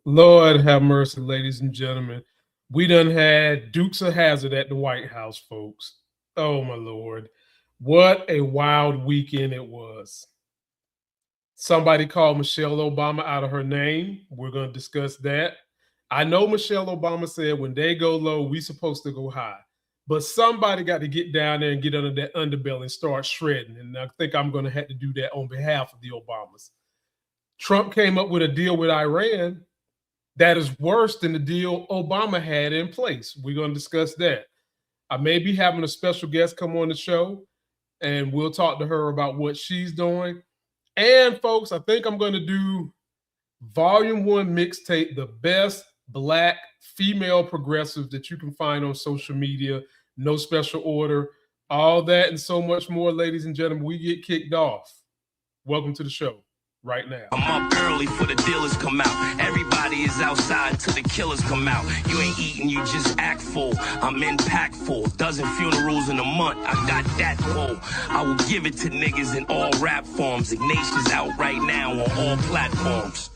Lord have mercy, ladies and gentlemen. We done had Dukes of Hazzard at the White House, folks. Oh, my Lord. What a wild weekend it was. Somebody called Michelle Obama out of her name. We're going to discuss that. I know Michelle Obama said when they go low, we supposed to go high. But somebody got to get down there and get under that underbelly and start shredding. And I think I'm going to have to do that on behalf of the Obamas. Trump came up with a deal with Iran that is worse than the deal Obama had in place. We're going to discuss that. I may be having a special guest come on the show, and we'll talk to her about what she's doing. And, folks, I think I'm going to do Volume 1 mixtape, the best Black female progressives that you can find on social media. No special order. All that and so much more, ladies and gentlemen. We get kicked off. Welcome to the show. Right now. I'm up early for the dealers come out. Everybody is outside till the killers come out. You ain't eating, you just act full. I'm impactful. Dozen funerals in a month. I got that full. I will give it to niggas in all rap forms. Ignatius out right now on all platforms.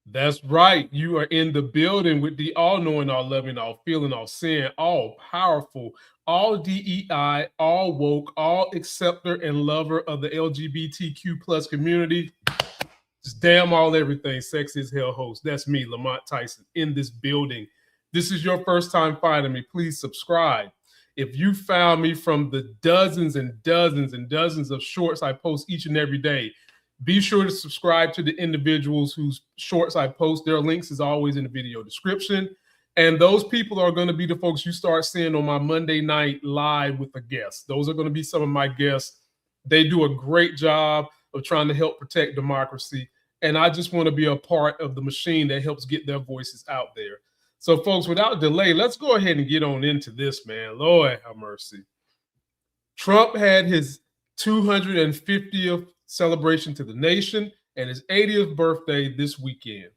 That's right. You are in the building with the all-knowing, all-loving, all-feeling, all-seeing, all-powerful, all DEI, all woke, all acceptor and lover of the LGBTQ plus community. Just damn all everything, sexy as hell host. That's me, Lamont Tyson, in this building. This is your first time finding me. Please subscribe. If you found me from the dozens and dozens and dozens of shorts I post each and every day, be sure to subscribe to the individuals whose shorts I post. Their links is always in the video description. And those people are going to be the folks you start seeing on my Monday night live with a guest. Those are going to be some of my guests. They do a great job of trying to help protect democracy. And I just want to be a part of the machine that helps get their voices out there. So, folks, without delay, let's go ahead and get on into this, man. Lord have mercy. Trump had his 250th celebration to the nation and his 80th birthday this weekend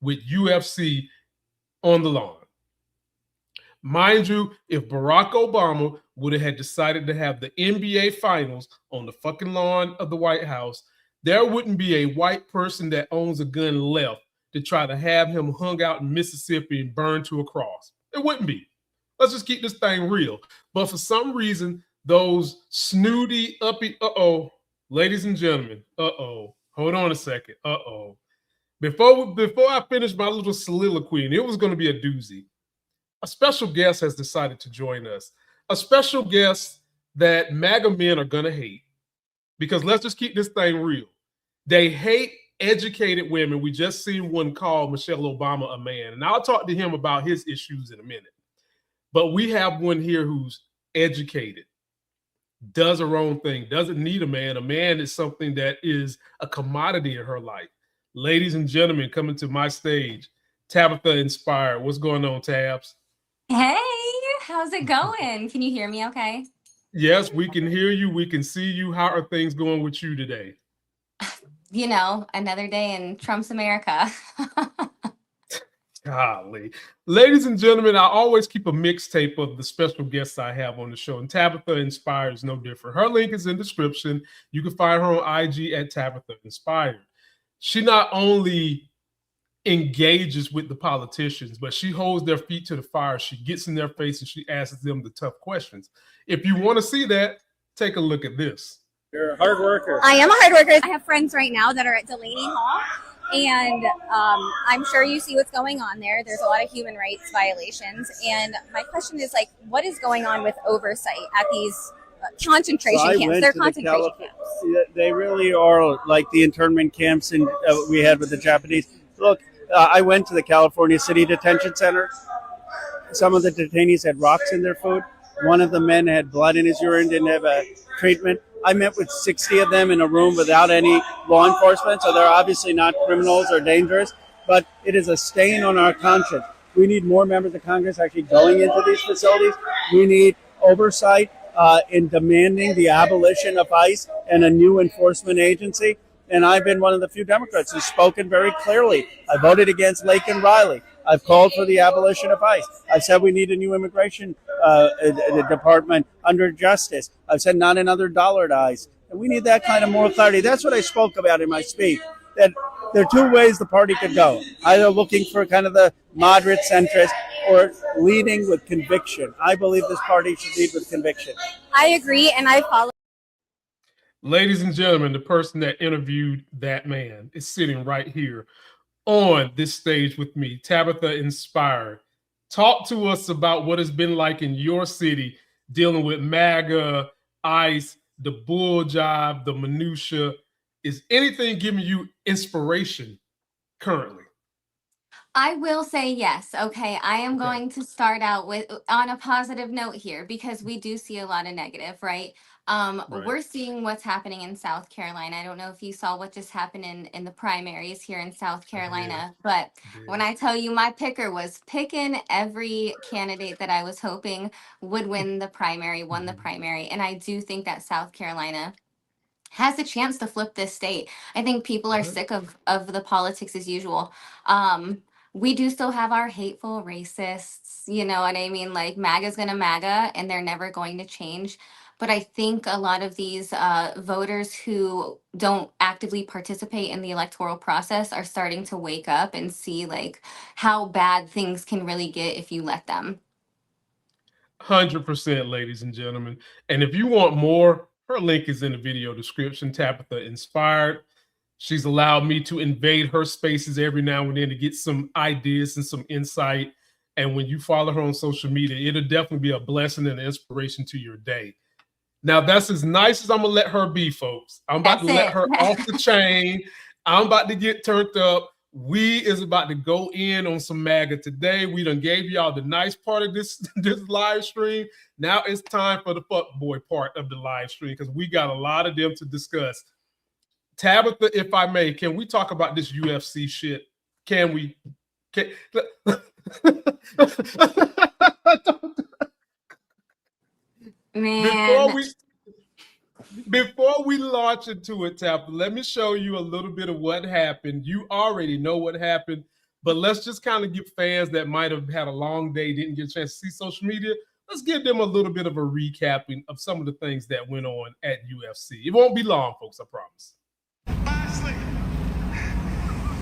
with UFC on the lawn. Mind you, if Barack Obama would have had decided to have the NBA finals on the fucking lawn of the White House, there wouldn't be a white person that owns a gun left to try to have him hung out in Mississippi and burned to a cross. It wouldn't be. Let's just keep this thing real. But for some reason, those snooty, uppy, ladies and gentlemen, hold on a second, Before I finish my little soliloquy, and it was going to be a doozy, a special guest has decided to join us. A special guest that MAGA men are going to hate. Because let's just keep this thing real. They hate educated women. We just seen one call Michelle Obama a man. And I'll talk to him about his issues in a minute. But we have one here who's educated, does her own thing, doesn't need a man. A man is something that is a commodity in her life. Ladies and gentlemen, coming to my stage, Tabitha Inspired. What's going on, Tabs? Hey, how's it going? Can you hear me okay? Yes, we can hear you. We can see you. How are things going with you today? You know, another day in Trump's America. Golly. Ladies and gentlemen, I always keep a mixtape of the special guests I have on the show, and Tabitha Inspired is no different. Her link is in the description. You can find her on IG at Tabitha Inspired. She not only engages with the politicians, but she holds their feet to the fire. She gets in their face and she asks them the tough questions. If you want to see that, take a look at this. You're a hard worker. I am a hard worker. I have friends right now that are at Delaney Hall, and I'm sure you see what's going on there. There's a lot of human rights violations, and my question is, like, what is going on with oversight at these concentration camps? They're concentration camps. They really are like the internment camps we had with the Japanese. Look, I went to the California City Detention Center. Some of the detainees had rocks in their food. One of the men had blood in his urine, didn't have a treatment. I met with 60 of them in a room without any law enforcement, so they're obviously not criminals or dangerous, but it is a stain on our conscience. We need more members of Congress actually going into these facilities. We need oversight in demanding the abolition of ICE and a new enforcement agency. And I've been one of the few Democrats who's spoken very clearly. I voted against Laken Riley. I've called for the abolition of ICE. I've said we need a new immigration department under justice. I've said not another dollar to ICE. And we need that kind of moral clarity. That's what I spoke about in my speech, that there are two ways the party could go. Either looking for kind of the moderate centrist or leading with conviction. I believe this party should lead with conviction. I agree, and I follow. Ladies and gentlemen, the person that interviewed that man is sitting right here on this stage with me. Tabitha Inspired. Talk to us about what it's been like in your city dealing with MAGA, ICE, the bull job, the minutia. Is anything giving you inspiration currently? I will say yes. Okay. I am going to start out with on a positive note here because we do see a lot of negative, right? We're seeing what's happening in South Carolina. I don't know if you saw what just happened in the primaries here in South Carolina, but when I tell you my picker was picking every candidate that I was hoping would win the primary, won the primary. And I do think that South Carolina has a chance to flip this state. I think people are sick of the politics as usual. We do still have our hateful racists, you know what I mean? Like MAGA's gonna MAGA and they're never going to change. But I think a lot of these voters who don't actively participate in the electoral process are starting to wake up and see like how bad things can really get if you let them. 100%, ladies and gentlemen. And if you want more, her link is in the video description. Tabitha Inspired. She's allowed me to invade her spaces every now and then to get some ideas and some insight. And when you follow her on social media, it'll definitely be a blessing and an inspiration to your day. Now, that's as nice as I'm going to let her be, folks. I'm about to let her off the chain. I'm about to get turned up. We is about to go in on some MAGA today. We done gave y'all the nice part of this live stream. Now it's time for the fuckboy part of the live stream because we got a lot of them to discuss. Tabitha, if I may, can we talk about this UFC shit? Can we? Man. Before we launch into it, Tabitha, let me show you a little bit of what happened. You already know what happened, but let's just kind of give fans that might have had a long day, didn't get a chance to see social media, let's give them a little bit of a recapping of some of the things that went on at UFC. It won't be long, folks, I promise. Lastly,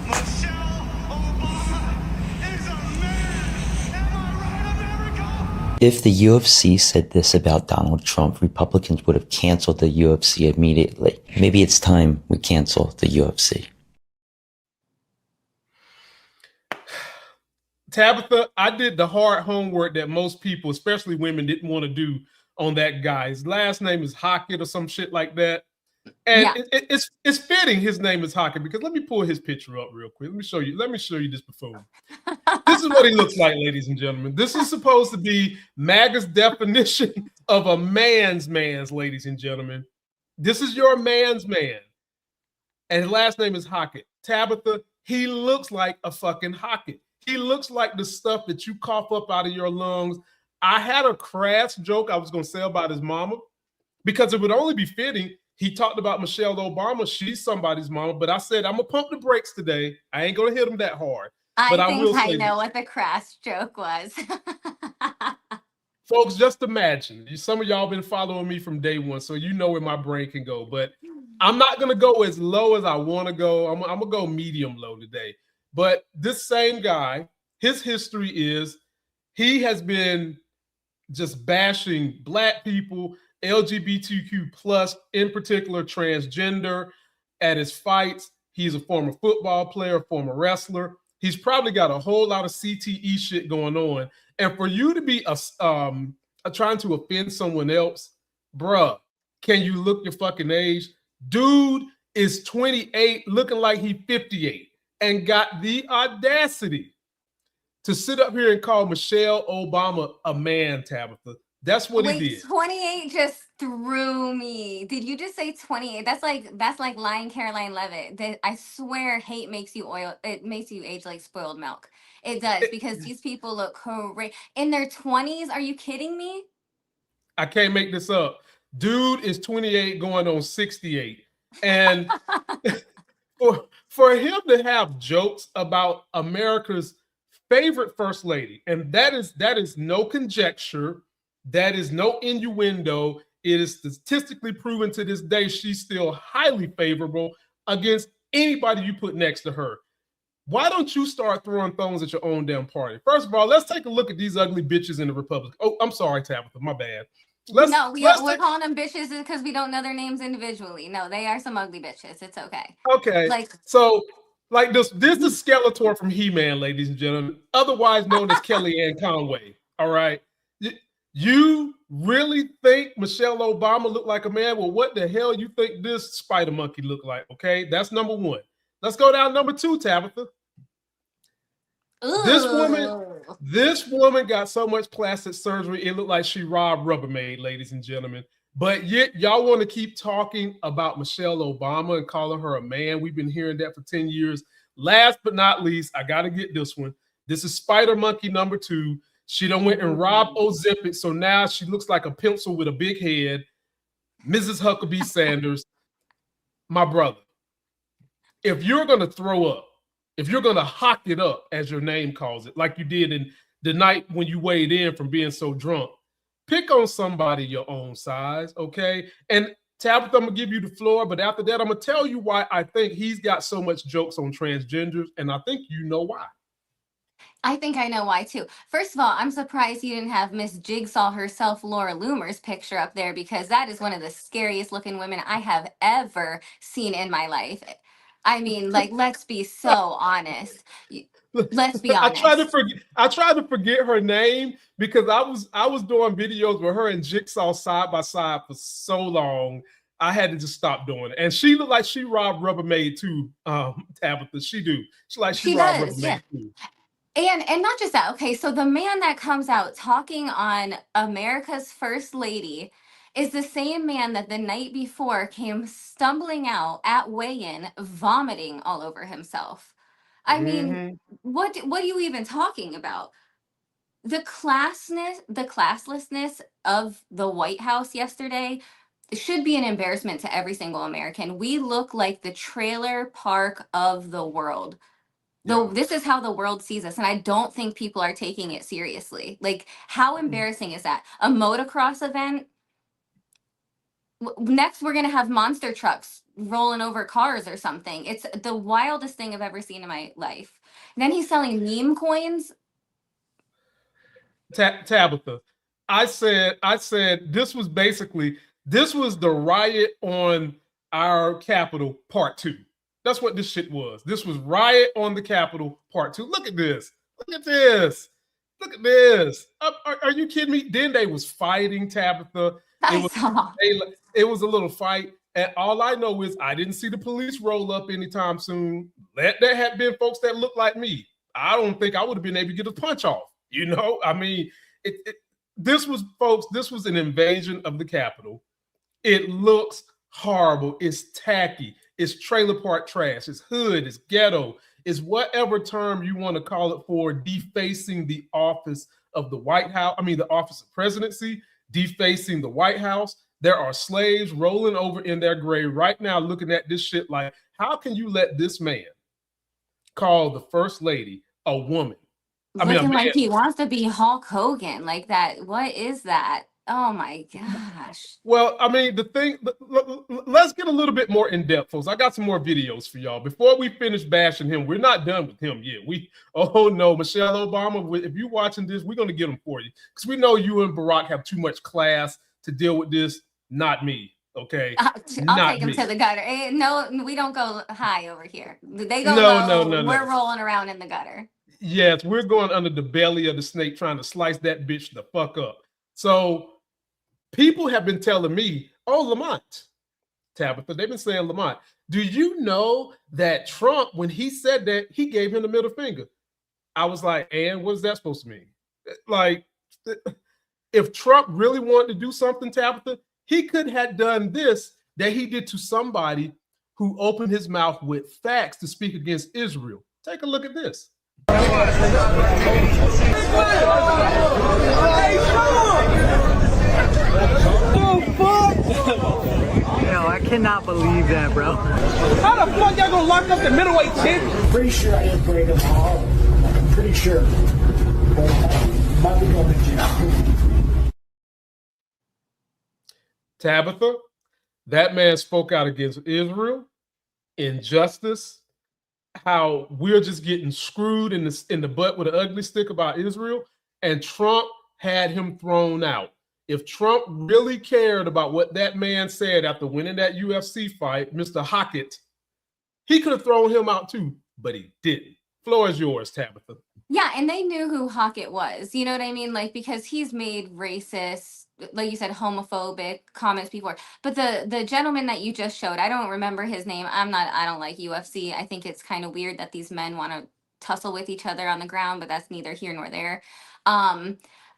Michelle Obama is a man. Am I right, America? If the UFC said this about Donald Trump, Republicans would have canceled the UFC immediately. Maybe it's time we cancel the UFC. Tabitha, I did the hard homework that most people, especially women, didn't want to do on that guy. His last name is Hockett or some shit like that. And it's fitting his name is Hockett because let me pull his picture up real quick. Let me show you this before. This is what he looks like, ladies and gentlemen. This is supposed to be MAGA's definition of a man's, ladies and gentlemen. This is your man's man. And his last name is Hockett. Tabitha, he looks like a fucking Hockett. He looks like the stuff that you cough up out of your lungs. I had a crass joke I was going to say about his mama because it would only be fitting. He talked about Michelle Obama. She's somebody's mama, but I said, I'm going to pump the brakes today. I ain't going to hit him that hard. But I think I know what the crass joke was. Folks, just imagine. Some of y'all been following me from day one, so you know where my brain can go. But I'm not going to go as low as I want to go. I'm going to go medium low today. But this same guy, his history is he has been just bashing Black people, LGBTQ plus, in particular transgender, at his fights. He's a former football player, former wrestler. He's probably got a whole lot of CTE shit going on. And for you to be trying to offend someone else, bruh, can you look your fucking age? Dude is 28, looking like he's 58, and got the audacity to sit up here and call Michelle Obama a man, Tabitha. That's what he did. 28 just threw me. Did you just say 28? That's like lying Caroline Levitt. I swear hate makes you age like spoiled milk. It does, because these people look great. In their 20s, are you kidding me? I can't make this up. Dude is 28 going on 68. And for him to have jokes about America's favorite first lady, and that is no conjecture. That is no innuendo. It is statistically proven to this day she's still highly favorable against anybody you put next to her. Why don't you start throwing thrones at your own damn party? First of all, let's take a look at these ugly bitches in the Republic. Oh, I'm sorry, Tabitha, my bad. We're calling them bitches because we don't know their names individually. No, they are some ugly bitches. It's okay. Okay. Like, so, like this is Skeletor from He-Man, ladies and gentlemen, otherwise known as Kellyanne Conway. All right. You really think Michelle Obama looked like a man? Well, what the hell you think this spider monkey looked like? Okay, that's number one. Let's go down number two, Tabitha. ooh. This woman got so much plastic surgery, it looked like she robbed Rubbermaid, ladies and gentlemen. But yet y'all want to keep talking about Michelle Obama and calling her a man. We've been hearing that for 10 years. Last but not least, I got to get this one. This is Spider Monkey number 2. She done went and robbed Ozempic, so now she looks like a pencil with a big head. Mrs. Huckabee Sanders, my brother, if you're going to throw up, if you're going to hock it up, as your name calls it, like you did in the night when you weighed in from being so drunk, pick on somebody your own size, okay? And Tabitha, I'm going to give you the floor, but after that, I'm going to tell you why I think he's got so much jokes on transgenders, and I think you know why. I think I know why too. First of all, I'm surprised you didn't have Miss Jigsaw herself, Laura Loomer's picture up there, because that is one of the scariest looking women I have ever seen in my life. I mean, like, let's be so honest. Let's be honest. I tried to forget her name because I was doing videos with her and Jigsaw side by side for so long. I had to just stop doing it. And she looked like she robbed Rubbermaid too, Tabitha. She robbed Rubbermaid too. And not just that. Okay, so the man that comes out talking on America's First Lady is the same man that the night before came stumbling out at weigh-in, vomiting all over himself. I mean, what are you even talking about? The classlessness of the White House yesterday should be an embarrassment to every single American. We look like the trailer park of the world. This is how the world sees us, and I don't think people are taking it seriously. Like, how embarrassing is that? A motocross event? Next, we're going to have monster trucks rolling over cars or something. It's the wildest thing I've ever seen in my life. And then he's selling meme coins. Tabitha, I said this was the riot on our Capitol part 2. That's what this shit was. This was riot on the Capitol part 2. Look at this. Look at this. Look at this. Are you kidding me? Then they was fighting, Tabitha. It was a little fight. And all I know is I didn't see the police roll up anytime soon. There had been folks that looked like me. I don't think I would have been able to get a punch off. You know, I mean, this was an invasion of the Capitol. It looks horrible. It's tacky. It's trailer park trash. It's hood. It's ghetto. It's whatever term you want to call it for defacing the office of the White House. I mean, the office of presidency, defacing the White House. There are slaves rolling over in their grave right now looking at this shit like, how can you let this man call the first lady a woman? Looking like he wants to be Hulk Hogan, like that. What is that? Oh my gosh. Well, I mean, let's get a little bit more in depth, folks. I got some more videos for y'all. Before we finish bashing him, we're not done with him yet. Oh no, Michelle Obama, if you're watching this, we're going to get him for you. Because we know you and Barack have too much class to deal with this. Not me, okay? I'll take him to the gutter. No, we don't go high over here. They go low. No. We're rolling around in the gutter. Yes, we're going under the belly of the snake trying to slice that bitch the fuck up. So people have been telling me, oh, Lamont, Tabitha, they've been saying, Lamont, do you know that Trump, when he said that, he gave him the middle finger? I was like, and what is that supposed to mean? Like, if Trump really wanted to do something, Tabitha, he could have done this that he did to somebody who opened his mouth with facts to speak against Israel. Take a look at this. Yo, I cannot believe that, bro. How the fuck y'all gonna lock up the middleweight champion? I'm pretty sure I didn't break them all. I'm pretty sure. But might be going to jail. Tabitha, that man spoke out against Israel. injustice, how we're just getting screwed in the butt with an ugly stick about Israel, and Trump had him thrown out. If Trump really cared about what that man said after winning that UFC fight, Mr. Hockett, he could have thrown him out too, but he didn't. Floor is yours, Tabitha. Yeah, and they knew who Hockett was. You know what I mean? Like, because he's made racist, like you said, homophobic comments before. But the gentleman that you just showed, I don't remember his name. I don't like UFC. I think it's kind of weird that these men want to tussle with each other on the ground, but that's neither here nor there.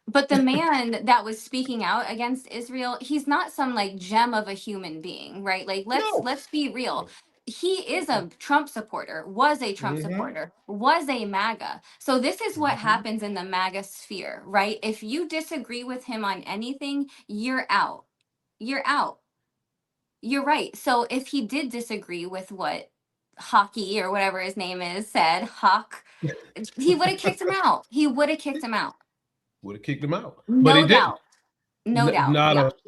But the man that was speaking out against Israel, he's not some like gem of a human being, right? Like let's be real. He is a Trump supporter, was a Trump supporter, was a MAGA. So this is what happens in the MAGA sphere, right? If you disagree with him on anything, you're out. You're out. You're right. So if he did disagree with what Hockey or whatever his name is said, Hawk, he would have kicked him out. He would have kicked him out. Would have kicked him out. No But he doubt. didn't. No doubt.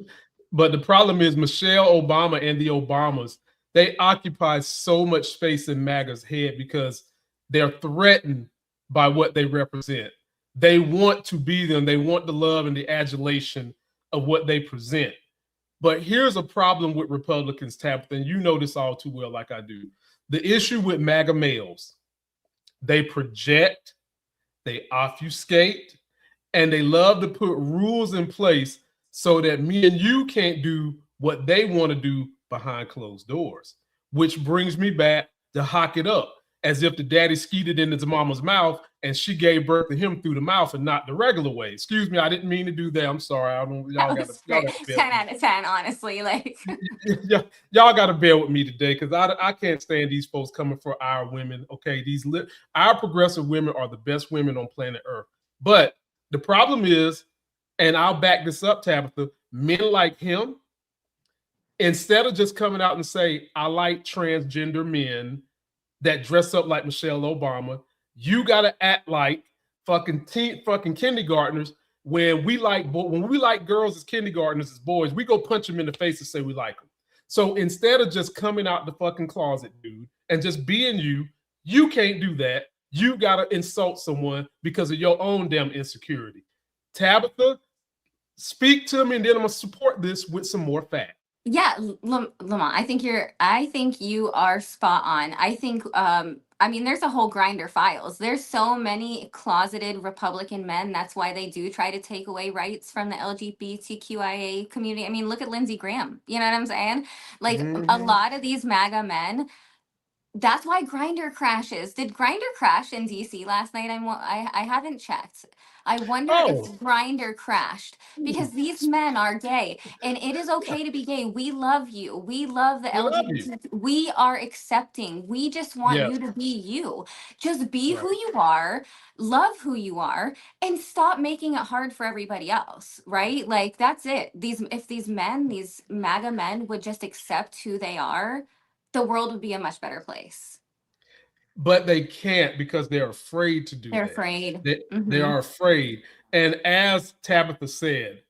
But the problem is Michelle Obama and the Obamas, they occupy so much space in MAGA's head because they're threatened by what they represent. They want to be them. They want the love and the adulation of what they present. But here's a problem with Republicans, Tabitha, and you know this all too well like I do. The issue with MAGA males, they project, they obfuscate, and they love to put rules in place so that me and you can't do what they want to do behind closed doors, which brings me back to Hock It Up, as if the daddy skeeted in his mama's mouth and she gave birth to him through the mouth and not the regular way. Excuse me, I didn't mean to do that. I'm sorry. I don't. Y'all got to 10 out of 10, honestly. Like, y'all got to bear with me today because I can't stand these folks coming for our women. Okay, our progressive women are the best women on planet Earth. But the problem is, and I'll back this up, Tabitha, men like him, instead of just coming out and say, I like transgender men that dress up like Michelle Obama, you got to act like fucking kindergartners. When we like girls as kindergartners as boys, we go punch them in the face and say we like them. So instead of just coming out the fucking closet, dude, and just being you can't do that. You got to insult someone because of your own damn insecurity. Tabitha, speak to me, and then I'm going to support this with some more facts. yeah, Lamont, I think you are spot on. I think, I mean, there's a whole Grinder files. There's so many closeted Republican men. That's why they do try to take away rights from the LGBTQIA community. I mean, look at Lindsey Graham. You know what I'm saying? Like a lot of these MAGA men. That's why Grinder crashes. Did Grinder crash in DC last night? I haven't checked. I wonder if Grinder crashed because these men are gay and it is okay to be gay. We love you. We love the LGBT. We are accepting. We just want you to be you. Just be who you are, love who you are, and stop making it hard for everybody else, right? Like that's it. If these MAGA men would just accept who they are, the world would be a much better place. But they can't because they're afraid to do that. They're afraid. They are afraid. And as Tabitha said,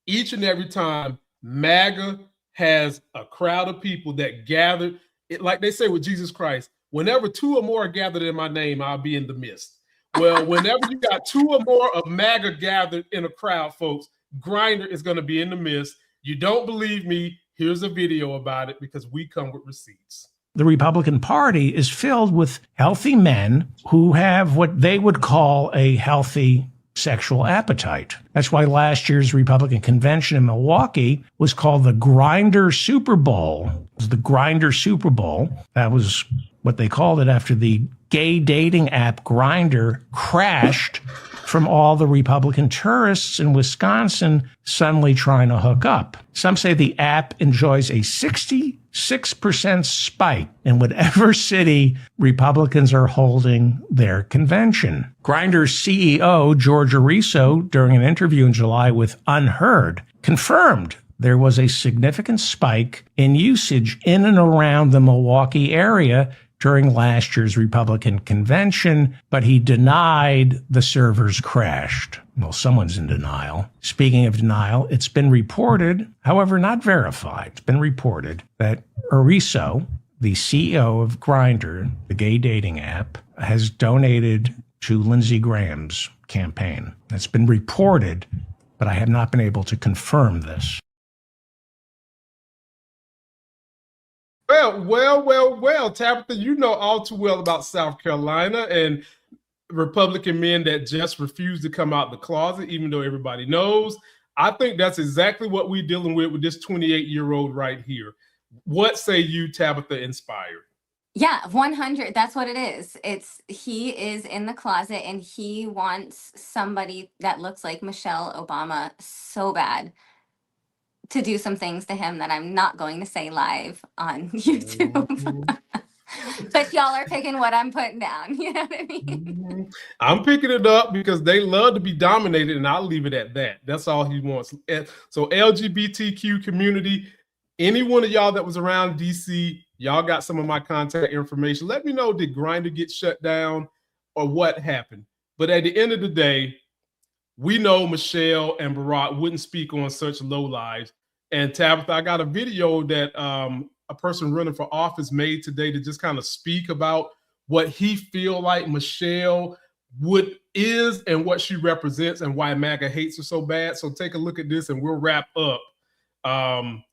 each and every time MAGA has a crowd of people that gather, like they say with Jesus Christ, whenever two or more are gathered in my name, I'll be in the midst. Well, whenever you got two or more of MAGA gathered in a crowd, folks, Grinder is going to be in the midst. You don't believe me? Here's a video about it because we come with receipts. The Republican Party is filled with healthy men who have what they would call a healthy sexual appetite. That's why last year's Republican convention in Milwaukee was called the Grinder Super Bowl. It was the Grinder Super Bowl. That was what they called it after the gay dating app Grinder crashed from all the Republican tourists in Wisconsin suddenly trying to hook up. Some say the app enjoys a 66% spike in whatever city Republicans are holding their convention. Grindr's CEO, George Ariso, during an interview in July with Unheard, confirmed there was a significant spike in usage in and around the Milwaukee area during last year's Republican convention, but he denied the servers crashed. Well, someone's in denial. Speaking of denial, it's been reported, however not verified, it's been reported that Ariso, the CEO of Grindr, the gay dating app, has donated to Lindsey Graham's campaign. It's been reported, but I have not been able to confirm this. Well, Tabitha, you know all too well about South Carolina and Republican men that just refuse to come out the closet, even though everybody knows. I think that's exactly what we're dealing with this 28-year-old right here. What say you, Tabitha Inspired? Yeah, 100. That's what it is. He is in the closet and he wants somebody that looks like Michelle Obama so bad to do some things to him that I'm not going to say live on YouTube. But y'all are picking what I'm putting down. You know what I mean? I'm picking it up because they love to be dominated, and I'll leave it at that. That's all he wants. So LGBTQ community, any one of y'all that was around DC, y'all got some of my contact information. Let me know, did Grindr get shut down or what happened? But at the end of the day, we know Michelle and Barack wouldn't speak on such low lives. And Tabitha, I got a video that a person running for office made today to just kind of speak about what he feel like Michelle is and what she represents and why MAGA hates her so bad. So take a look at this and we'll wrap up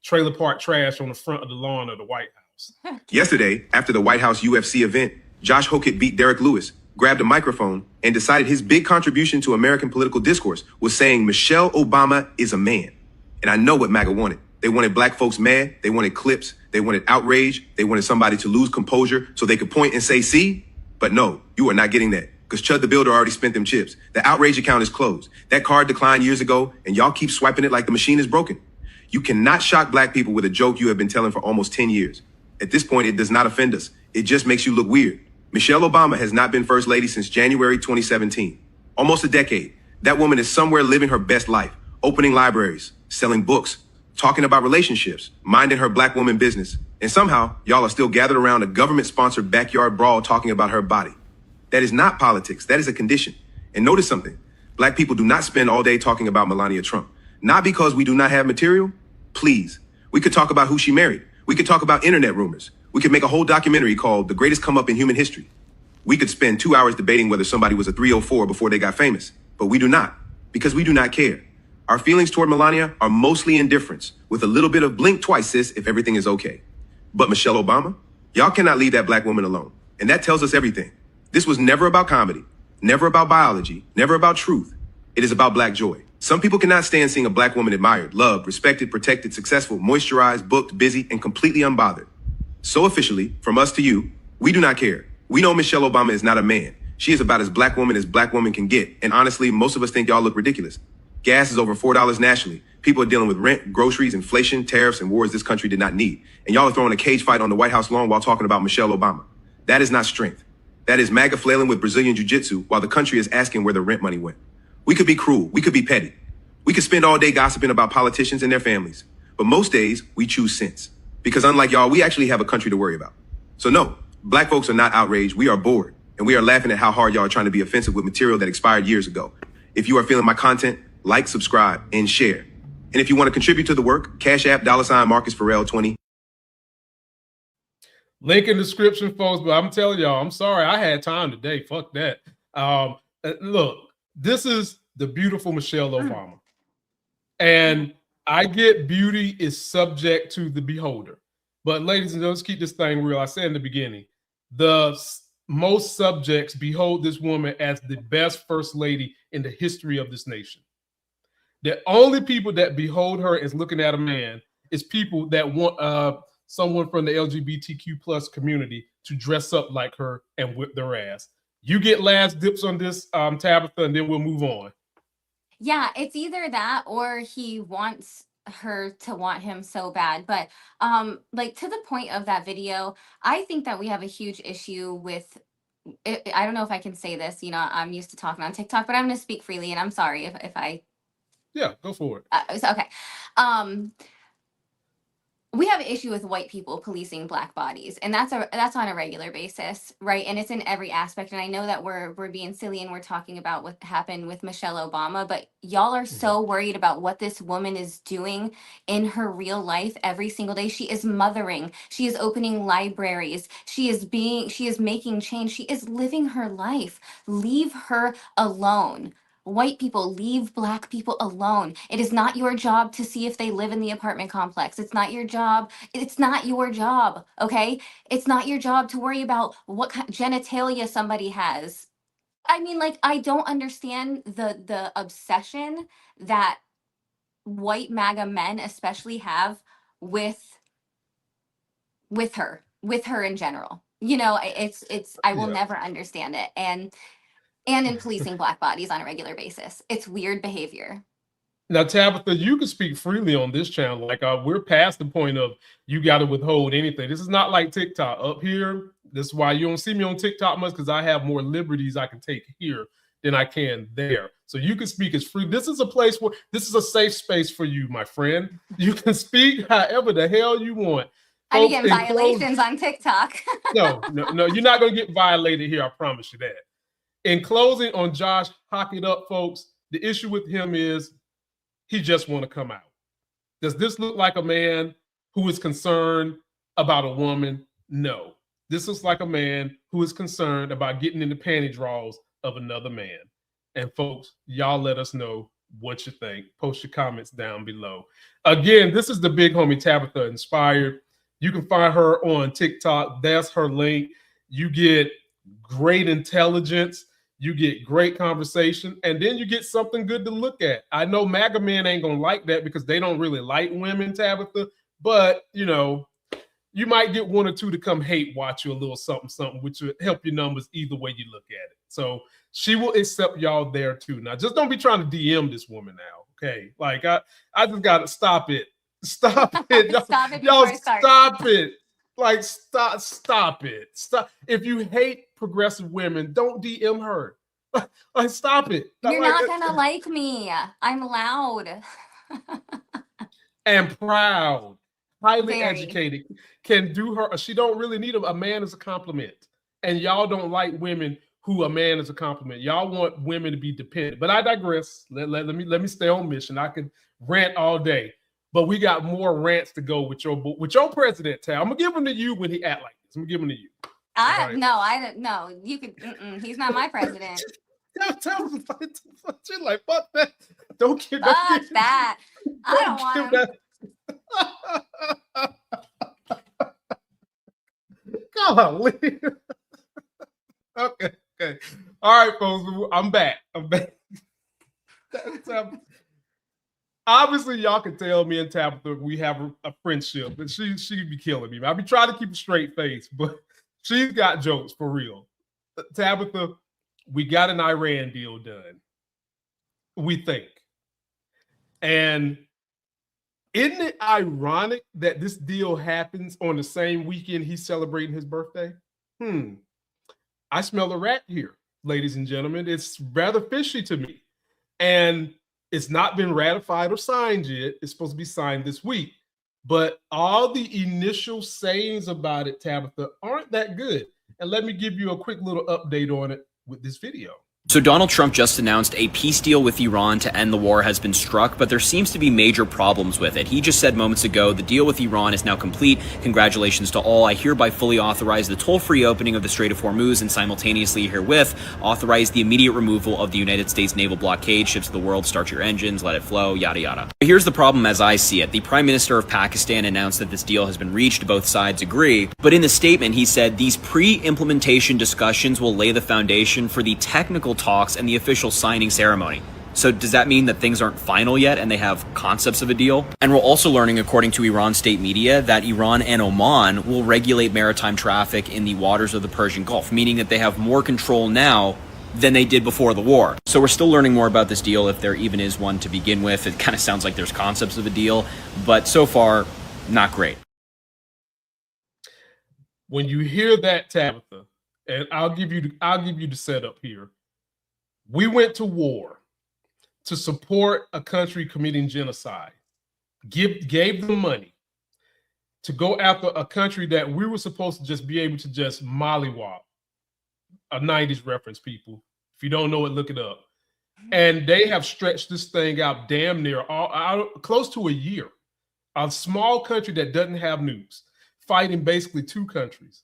trailer park trash on the front of the lawn of the White House. Yesterday, after the White House UFC event, Josh Hokett beat Derek Lewis, grabbed a microphone, and decided his big contribution to American political discourse was saying Michelle Obama is a man. And I know what MAGA wanted. They wanted black folks mad. They wanted clips. They wanted outrage. They wanted somebody to lose composure so they could point and say, see? But no, you are not getting that because Chud the Builder already spent them chips. The outrage account is closed. That card declined years ago, and y'all keep swiping it like the machine is broken. You cannot shock black people with a joke you have been telling for almost 10 years. At this point, it does not offend us. It just makes you look weird. Michelle Obama has not been first lady since January 2017. Almost a decade. That woman is somewhere living her best life, opening libraries, selling books, talking about relationships, minding her black woman business. And somehow, y'all are still gathered around a government-sponsored backyard brawl talking about her body. That is not politics. That is a condition. And notice something. Black people do not spend all day talking about Melania Trump. Not because we do not have material. Please. We could talk about who she married. We could talk about internet rumors. We could make a whole documentary called The Greatest Come Up in Human History. We could spend 2 hours debating whether somebody was a 304 before they got famous. But we do not, because we do not care. Our feelings toward Melania are mostly indifference, with a little bit of blink twice, sis, if everything is okay. But Michelle Obama? Y'all cannot leave that black woman alone. And that tells us everything. This was never about comedy, never about biology, never about truth. It is about black joy. Some people cannot stand seeing a black woman admired, loved, respected, protected, successful, moisturized, booked, busy, and completely unbothered. So officially, from us to you, we do not care. We know Michelle Obama is not a man. She is about as black woman can get. And honestly, most of us think y'all look ridiculous. Gas is over $4 nationally. People are dealing with rent, groceries, inflation, tariffs, and wars this country did not need. And y'all are throwing a cage fight on the White House lawn while talking about Michelle Obama. That is not strength. That is MAGA flailing with Brazilian jiu-jitsu while the country is asking where the rent money went. We could be cruel. We could be petty. We could spend all day gossiping about politicians and their families. But most days, we choose sense. Because unlike y'all, we actually have a country to worry about. So no, black folks are not outraged. We are bored. And we are laughing at how hard y'all are trying to be offensive with material that expired years ago. If you are feeling my content, like, subscribe, and share. And if you want to contribute to the work, Cash App, $ Marcus Farrell 20. Link in the description, folks. But I'm telling y'all, I'm sorry. I had time today. Fuck that. Look, this is the beautiful Michelle Obama. And I get beauty is subject to the beholder. But ladies and gentlemen, let's keep this thing real. I said in the beginning, most subjects behold this woman as the best first lady in the history of this nation. The only people that behold her as looking at a man is people that want someone from the LGBTQ plus community to dress up like her and whip their ass. You get last dips on this, Tabitha, and then we'll move on. Yeah, it's either that or he wants her to want him so bad. But like to the point of that video, I think that we have a huge issue with I don't know if I can say this, you know, I'm used to talking on TikTok, but I'm going to speak freely and I'm sorry if I Yeah, go for it. okay. we have an issue with white people policing black bodies, and that's on a regular basis, right? And it's in every aspect. And I know that we're being silly and we're talking about what happened with Michelle Obama, but y'all are so worried about what this woman is doing in her real life every single day. She is mothering, she is opening libraries, she is making change, she is living her life. Leave her alone. White people, leave black people alone. It is not your job to see if they live in the apartment complex. It's not your job. It's not your job, okay? It's not your job to worry about what genitalia somebody has. I mean, like, I don't understand the obsession that white MAGA men especially have with her in general. You know, it's I will never understand it. And in policing black bodies on a regular basis. It's weird behavior. Now, Tabitha, you can speak freely on this channel. Like, we're past the point of you got to withhold anything. This is not like TikTok. Up here, this is why you don't see me on TikTok much, because I have more liberties I can take here than I can there. So you can speak as free. This is a place where this is a safe space for you, my friend. You can speak however the hell you want. I be getting violations on TikTok. No, you're not going to get violated here. I promise you that. In closing on Josh, hock it up, folks. The issue with him is he just want to come out. Does this look like a man who is concerned about a woman? No. This looks like a man who is concerned about getting in the panty drawers of another man. And folks, y'all let us know what you think. Post your comments down below. Again, this is the big homie Tabitha Inspired. You can find her on TikTok. That's her link. You get great intelligence. You get great conversation, and then you get something good to look at. I know MAGA men ain't gonna like that because they don't really like women, Tabitha, but you know, you might get one or two to come hate watch you a little something, which will help your numbers either way you look at it. So she will accept y'all there too. Now, just don't be trying to DM this woman now, okay? Like, I just gotta stop it. Stop it. Stop it. Y'all stop it. Like, stop it. Stop. If you hate progressive women, don't DM her. Like, stop it. You're not gonna like me. I'm loud. And proud. Highly educated. Can do her. She don't really need a man as a compliment. And y'all don't like women who a man is a compliment. Y'all want women to be dependent. But I digress. Let me stay on mission. I can rant all day. But we got more rants to go with your president, Tab. I'm gonna give him to you when he act like this. I'm gonna give him to you. No. You could. He's not my president. Tell him you're like, fuck that. Don't give that. I don't want him. Golly. Okay. All right, folks. I'm back. Obviously, y'all can tell me and Tabitha we have a friendship, and she be killing me. I be trying to keep a straight face, but she's got jokes for real. Tabitha, we got an Iran deal done. We think. And isn't it ironic that this deal happens on the same weekend he's celebrating his birthday? I smell a rat here, ladies and gentlemen. It's rather fishy to me. And it's not been ratified or signed yet. It's supposed to be signed this week. But all the initial sayings about it, Tabitha, aren't that good. And let me give you a quick little update on it with this video. So Donald Trump just announced a peace deal with Iran to end the war has been struck, but there seems to be major problems with it. He just said moments ago, the deal with Iran is now complete. Congratulations to all. I hereby fully authorize the toll-free opening of the Strait of Hormuz and simultaneously herewith authorize the immediate removal of the United States naval blockade. Ships of the world, start your engines, let it flow, yada yada. But here's the problem as I see it. The Prime Minister of Pakistan announced that this deal has been reached. Both sides agree. But in the statement, he said these pre-implementation discussions will lay the foundation for the technical talks and the official signing ceremony. So does that mean that things aren't final yet and they have concepts of a deal? And we're also learning, according to Iran state media, that Iran and Oman will regulate maritime traffic in the waters of the Persian Gulf, meaning that they have more control now than they did before the war. So we're still learning more about this deal, if there even is one to begin with. It kind of sounds like there's concepts of a deal, but so far, not great. When you hear that, Tabitha, and I'll give you the setup here. We went to war to support a country committing genocide, gave them money. to go after a country that we were supposed to just be able to just mollywop. A 90s reference, people. If you don't know it, look it up. And they have stretched this thing out damn near close to a year. A small country that doesn't have nukes, fighting basically two countries.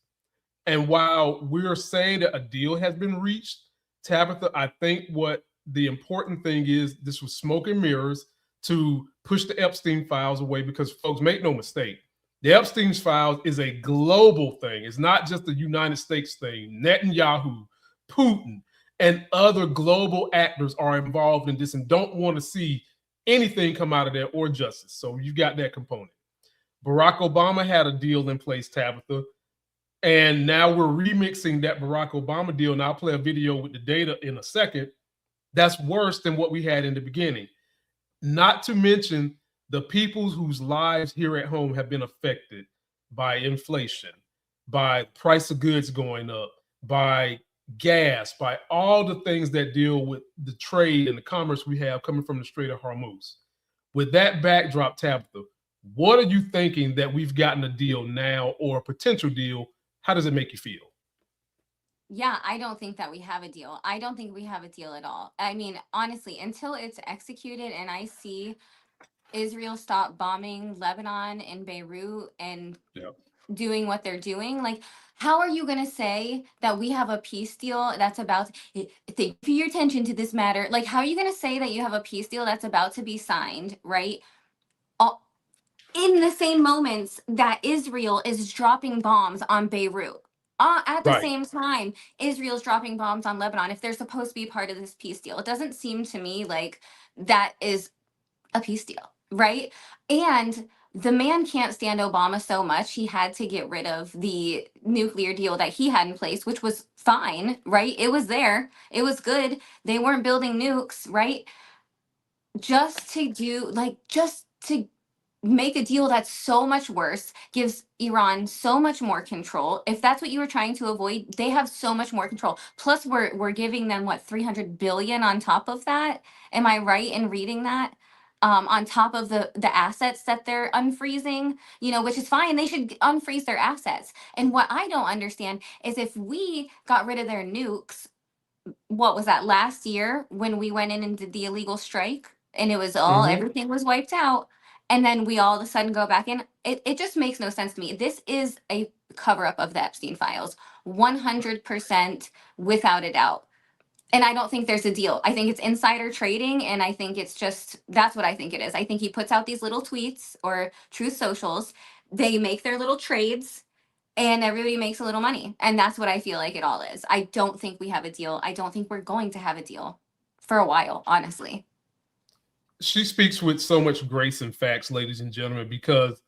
And while we're saying that a deal has been reached, Tabitha, I think what the important thing is, this was smoke and mirrors to push the Epstein files away, because folks, make no mistake, the Epstein files is a global thing. It's not just a United States thing. Netanyahu, Putin, and other global actors are involved in this and don't want to see anything come out of there or justice. So you got that component. Barack Obama had a deal in place, Tabitha, and now we're remixing that Barack Obama deal. And I'll play a video with the data in a second. That's worse than what we had in the beginning. Not to mention the people whose lives here at home have been affected by inflation, by price of goods going up, by gas, by all the things that deal with the trade and the commerce we have coming from the Strait of Hormuz. With that backdrop, Tabitha, what are you thinking that we've gotten a deal now or a potential deal? How does it make you feel? Yeah, I don't think that we have a deal. I don't think we have a deal at all. I mean, honestly, until it's executed and I see Israel stop bombing Lebanon and Beirut and doing what they're doing, like, how are you going to say that we have a peace deal that's about, thank you for your attention to this matter. Like, how are you going to say that you have a peace deal that's about to be signed, right? In the same moments that Israel is dropping bombs on Beirut. At the same time, Israel's dropping bombs on Lebanon, if they're supposed to be part of this peace deal. It doesn't seem to me like that is a peace deal, right? And the man can't stand Obama so much, he had to get rid of the nuclear deal that he had in place, which was fine, right? It was there. It was good. They weren't building nukes, right? Just to make a deal that's so much worse, gives Iran so much more control. If that's what you were trying to avoid, they have so much more control. Plus, we're giving them what, 300 billion on top of that. Am I right in reading that? On top of the assets that they're unfreezing, you know, which is fine. They should unfreeze their assets. And what I don't understand is if we got rid of their nukes, what was that, last year when we went in and did the illegal strike and it was all everything was wiped out, and then we all of a sudden go back in, it just makes no sense to me. This is a cover up of the Epstein files, 100%, without a doubt. And I don't think there's a deal. I think it's insider trading, and I think it's just, that's what I think it is. I think he puts out these little tweets or Truth Socials. They make their little trades and everybody makes a little money. And that's what I feel like it all is. I don't think we have a deal. I don't think we're going to have a deal for a while, honestly. She speaks with so much grace and facts, ladies and gentlemen, because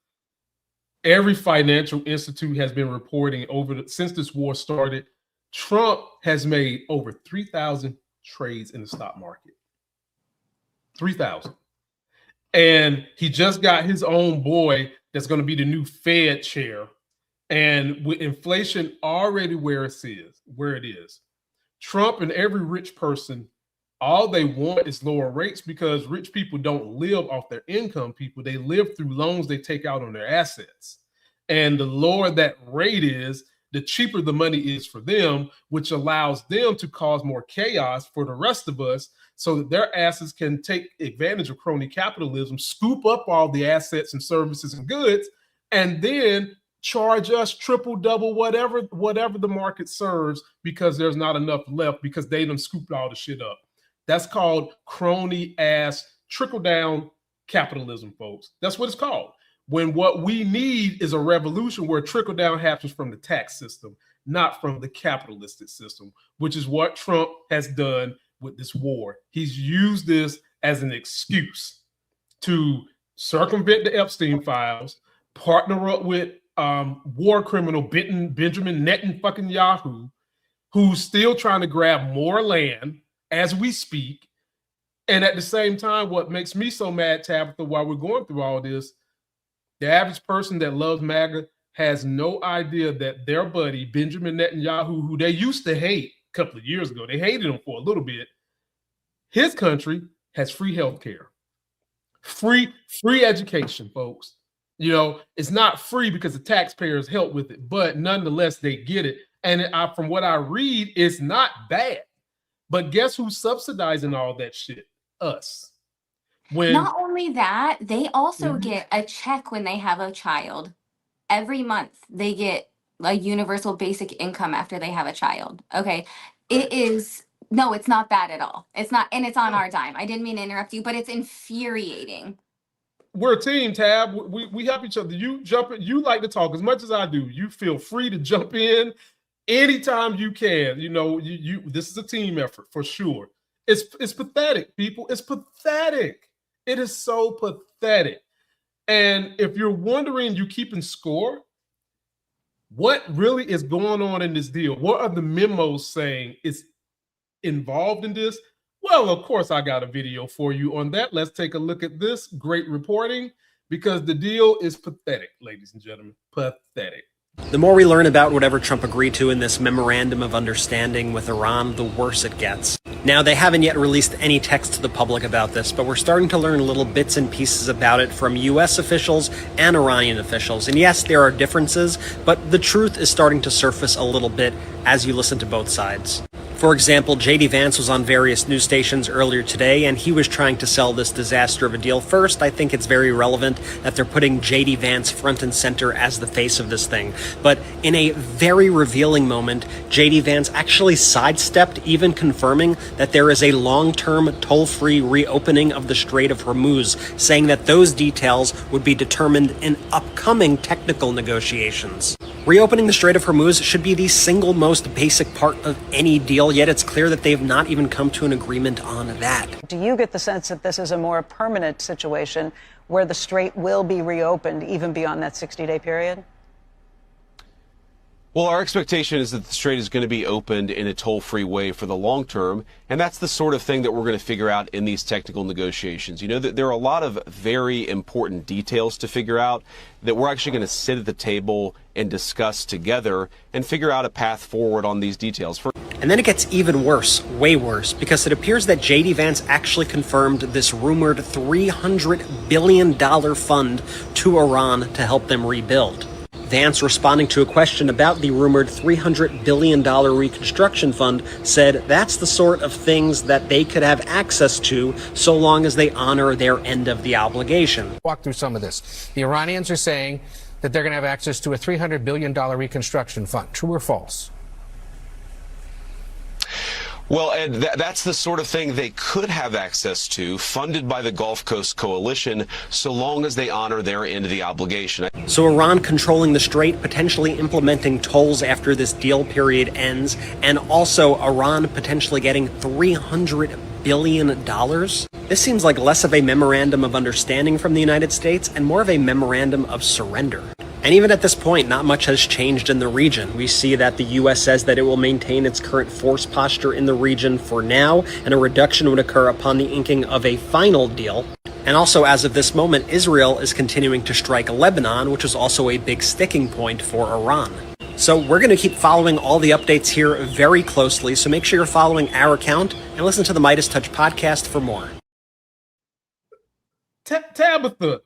every financial institute has been reporting since this war started, Trump has made over 3,000 trades in the stock market. 3,000. And he just got his own boy that's going to be the new Fed chair. And with inflation already where it is, Trump and every rich person, all they want is lower rates, because rich people don't live off their income, people. They live through loans they take out on their assets. And the lower that rate is, the cheaper the money is for them, which allows them to cause more chaos for the rest of us so that their asses can take advantage of crony capitalism, scoop up all the assets and services and goods, and then charge us triple, double, whatever the market serves, because there's not enough left because they done scooped all the shit up. That's called crony ass trickle down capitalism, folks. That's what it's called. When what we need is a revolution where trickle down happens from the tax system, not from the capitalistic system, which is what Trump has done with this war. He's used this as an excuse to circumvent the Epstein files, partner up with war criminal Benjamin Netanyahu, who's still trying to grab more land as we speak. And at the same time, what makes me so mad, Tabitha, while we're going through all this, the average person that loves MAGA has no idea that their buddy, Benjamin Netanyahu, who they used to hate a couple of years ago, they hated him for a little bit, his country has free health care, free education, folks. You know, it's not free because the taxpayers help with it, but nonetheless, they get it. And from what I read, it's not bad. But guess who's subsidizing all that shit? Us. Not only that, they also get a check when they have a child. Every month, they get a universal basic income after they have a child. Okay. It is, no, it's not bad at all. It's not, and it's on our dime. I didn't mean to interrupt you, but it's infuriating. We're a team, Tab. We help each other. You jump in, you like to talk as much as I do. You feel free to jump in anytime you can. You know, you this is a team effort for sure. It's pathetic, people. It's pathetic. It is so pathetic. And if you're wondering, you keeping score, what really is going on in this deal? What are the memos saying is involved in this? Well, of course, I got a video for you on that. Let's take a look at this great reporting, because the deal is pathetic, ladies and gentlemen. Pathetic. The more we learn about whatever Trump agreed to in this memorandum of understanding with Iran, the worse it gets. Now, they haven't yet released any text to the public about this, but we're starting to learn little bits and pieces about it from U.S. officials and Iranian officials. And yes, there are differences, but the truth is starting to surface a little bit as you listen to both sides. For example, J.D. Vance was on various news stations earlier today, and he was trying to sell this disaster of a deal. First, I think it's very relevant that they're putting J.D. Vance front and center as the face of this thing. But in a very revealing moment, J.D. Vance actually sidestepped even confirming that there is a long-term toll-free reopening of the Strait of Hormuz, saying that those details would be determined in upcoming technical negotiations. Reopening the Strait of Hormuz should be the single most basic part of any deal, yet it's clear that they've not even come to an agreement on that. Do you get the sense that this is a more permanent situation where the strait will be reopened even beyond that 60-day period? Well, our expectation is that the strait is going to be opened in a toll-free way for the long term, and that's the sort of thing that we're going to figure out in these technical negotiations. You know, there are a lot of very important details to figure out that we're actually going to sit at the table and discuss together and figure out a path forward on these details. And then it gets even worse, way worse, because it appears that J.D. Vance actually confirmed this rumored $300 billion fund to Iran to help them rebuild. Vance, responding to a question about the rumored $300 billion reconstruction fund, said that's the sort of things that they could have access to so long as they honor their end of the obligation. Walk through some of this. The Iranians are saying that they're going to have access to a $300 billion reconstruction fund. True or false? Well, Ed, that's the sort of thing they could have access to, funded by the Gulf Coast Coalition, so long as they honor their end of the obligation. So Iran controlling the strait, potentially implementing tolls after this deal period ends, and also Iran potentially getting $300 billion? This seems like less of a memorandum of understanding from the United States and more of a memorandum of surrender. And even at this point, not much has changed in the region. We see that the U.S. says that it will maintain its current force posture in the region for now, and a reduction would occur upon the inking of a final deal. And also, as of this moment, Israel is continuing to strike Lebanon, which is also a big sticking point for Iran. So we're going to keep following all the updates here very closely, so make sure you're following our account and listen to the Midas Touch podcast for more. Tabitha,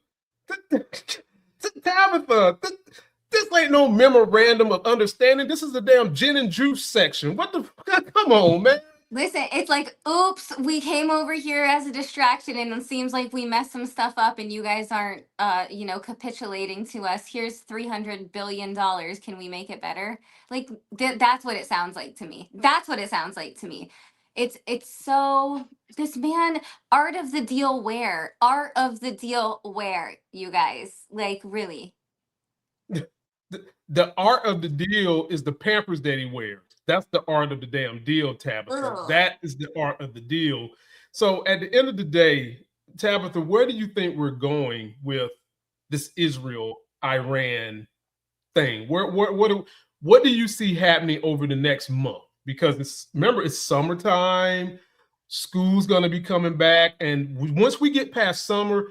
this ain't no memorandum of understanding. This is the damn gin and juice section. What the? Come on, man. Listen, it's like, oops, we came over here as a distraction and it seems like we messed some stuff up and you guys aren't, capitulating to us. Here's $300 billion. Can we make it better? Like, that's what it sounds like to me. That's what it sounds like to me. It's so, this man, art of the deal where? Art of the deal where, you guys? Like, really? The art of the deal is the Pampers that he wears. That's the art of the damn deal, Tabitha. Ugh. That is the art of the deal. So at the end of the day, Tabitha, where do you think we're going with this Israel-Iran thing? What do you see happening over the next month? Because remember, it's summertime. School's going to be coming back. And once we get past summer,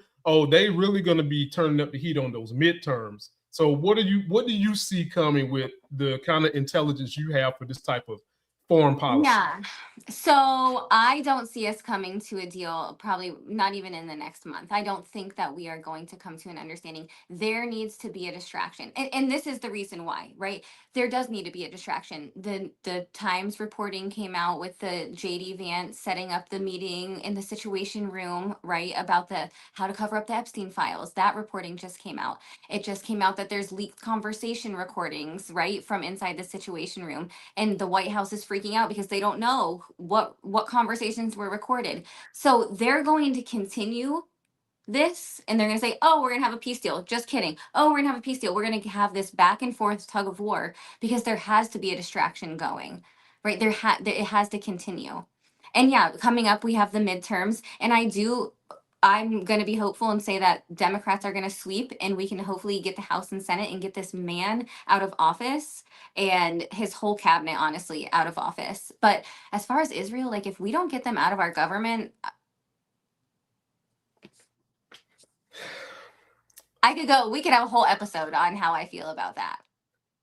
they really going to be turning up the heat on those midterms. So what do you see coming with the kind of intelligence you have for this type of foreign policy? Yeah. So I don't see us coming to a deal, probably not even in the next month. I don't think that we are going to come to an understanding. There needs to be a distraction. And this is the reason why, right? There does need to be a distraction. The Times reporting came out with the JD Vance setting up the meeting in the Situation Room, right? About the how to cover up the Epstein files. That reporting just came out. It just came out that there's leaked conversation recordings, right, from inside the Situation Room, and the White House is freaking out because they don't know what conversations were recorded. So they're going to continue this, and they're going to say, "Oh, we're going to have a peace deal." Just kidding. "Oh, we're going to have a peace deal." We're going to have this back and forth tug of war because there has to be a distraction going, right? It has to continue. And yeah, coming up we have the midterms, and I'm going to be hopeful and say that Democrats are going to sweep and we can hopefully get the House and Senate and get this man out of office and his whole cabinet, honestly, out of office. But as far as Israel, like if we don't get them out of our government, we could have a whole episode on how I feel about that.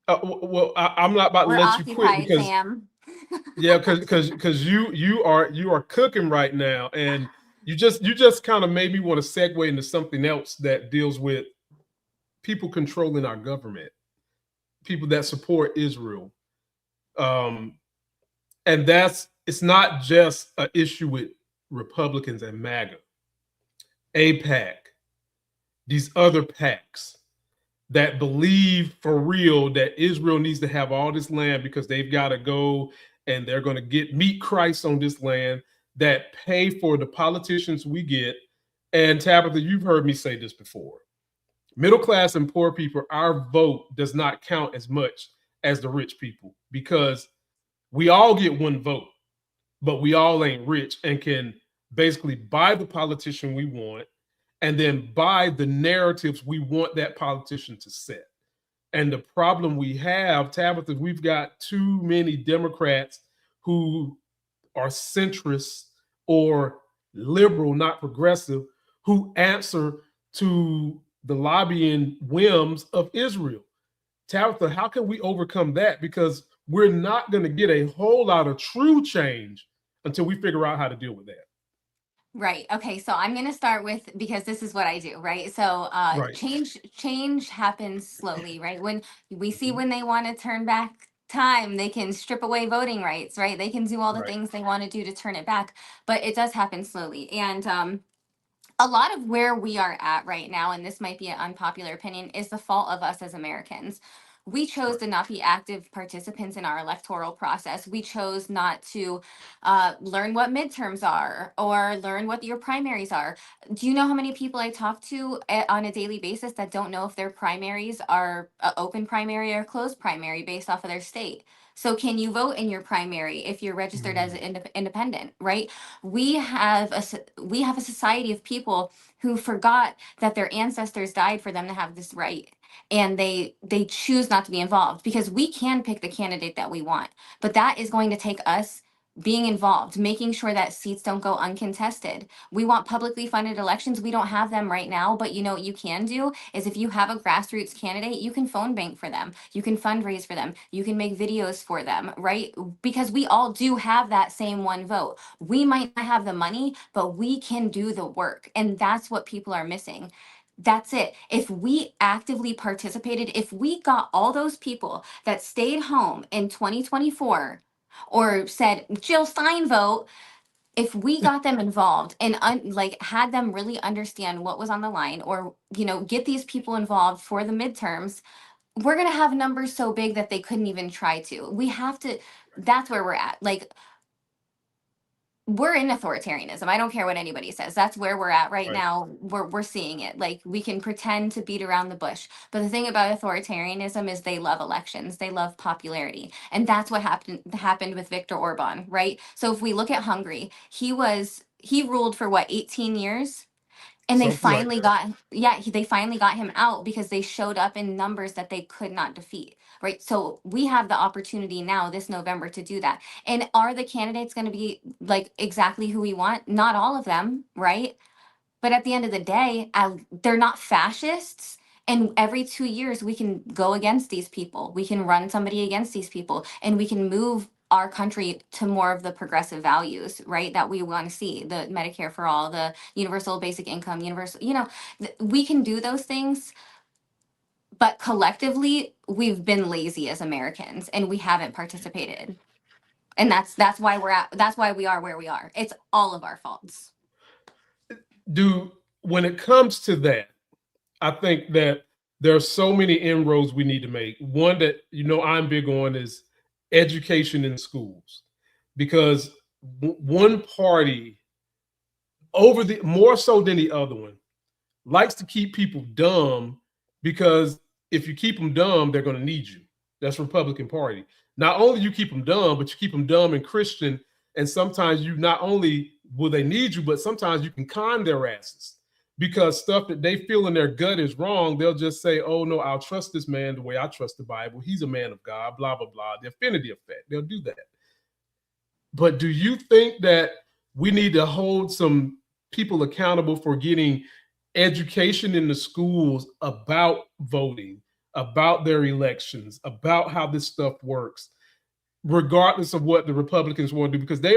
Well, I'm not about to We're let you quit occupied, because Sam. yeah, because you are cooking right now, and you just kind of made me want to segue into something else that deals with people controlling our government, people that support Israel, and it's not just an issue with Republicans and MAGA, APAC, these other PACs that believe for real that Israel needs to have all this land because they've got to go and they're going to meet Christ on this land, that pay for the politicians we get. And Tabitha, you've heard me say this before. Middle class and poor people, our vote does not count as much as the rich people because we all get one vote, but we all ain't rich and can basically buy the politician we want and then buy the narratives we want that politician to set. And the problem we have, Tabitha, we've got too many Democrats who are centrist or liberal, not progressive, who answer to the lobbying whims of Israel. Tabitha, how can we overcome that? Because we're not going to get a whole lot of true change until we figure out how to deal with that. Right. Okay. So I'm going to start with, because this is what I do, right? So Right. change happens slowly, right? When we see when they want to turn back time, they can strip away voting rights, right? They can do all the Right. things they want to do to turn it back, but it does happen slowly. And a lot of where we are at right now, and this might be an unpopular opinion, is the fault of us as Americans. We chose to not be active participants in our electoral process. We chose not to learn what midterms are or learn what your primaries are. Do you know how many people I talk to on a daily basis that don't know if their primaries are an open primary or closed primary based off of their state? So can you vote in your primary if you're registered as an independent, right? We have a society of people who forgot that their ancestors died for them to have this right, and they choose not to be involved because we can pick the candidate that we want, but that is going to take us being involved, making sure that seats don't go uncontested. We want publicly funded elections. We don't have them right now, but you know what you can do is if you have a grassroots candidate, you can phone bank for them. You can fundraise for them. You can make videos for them, right? Because we all do have that same one vote. We might not have the money, but we can do the work. And that's what people are missing. That's it. If we actively participated, if we got all those people that stayed home in 2024 or said Jill Stein vote, if we got them involved and had them really understand what was on the line, or get these people involved for the midterms, we're going to have numbers so big that they couldn't even try to. We have to. That's where we're at. Like, we're in authoritarianism. I don't care what anybody says. That's where we're at right now. We're seeing it. Like, we can pretend to beat around the bush. But the thing about authoritarianism is they love elections. They love popularity. And that's what happened with Viktor Orban, right? So if we look at Hungary, he ruled for what, 18 years? And they finally got him out because they showed up in numbers that they could not defeat, right? So we have the opportunity now this November to do that. And are the candidates going to be like exactly who we want? Not all of them, right? But at the end of the day, they're not fascists. And every 2 years, we can go against these people. We can run somebody against these people, and we can move our country to more of the progressive values, right? That we want to see, the Medicare for all, the universal basic income, universal, we can do those things, but collectively we've been lazy as Americans and we haven't participated. And that's why we are where we are. It's all of our faults. When it comes to that, I think that there are so many inroads we need to make. One that I'm big on is education in schools, because one party more so than the other one likes to keep people dumb, because if you keep them dumb, they're going to need you. That's Republican Party. Not only you keep them dumb, but you keep them dumb and Christian, and sometimes you not only will they need you, but sometimes you can con their asses, because stuff that they feel in their gut is wrong, they'll just say, oh no, I'll trust this man the way I trust the Bible. He's a man of God, blah, blah, blah. The affinity effect, they'll do that. But do you think that we need to hold some people accountable for getting education in the schools about voting, about their elections, about how this stuff works, regardless of what the Republicans want to do? Because they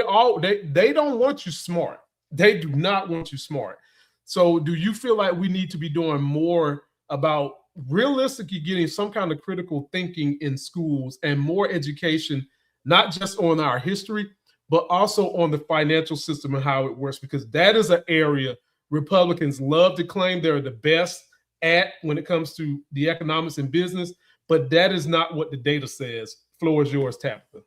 don't want you smart. They do not want you smart. So do you feel like we need to be doing more about realistically getting some kind of critical thinking in schools and more education, not just on our history, but also on the financial system and how it works? Because that is an area Republicans love to claim they're the best at when it comes to the economics and business, but that is not what the data says. Floor is yours, Tabitha.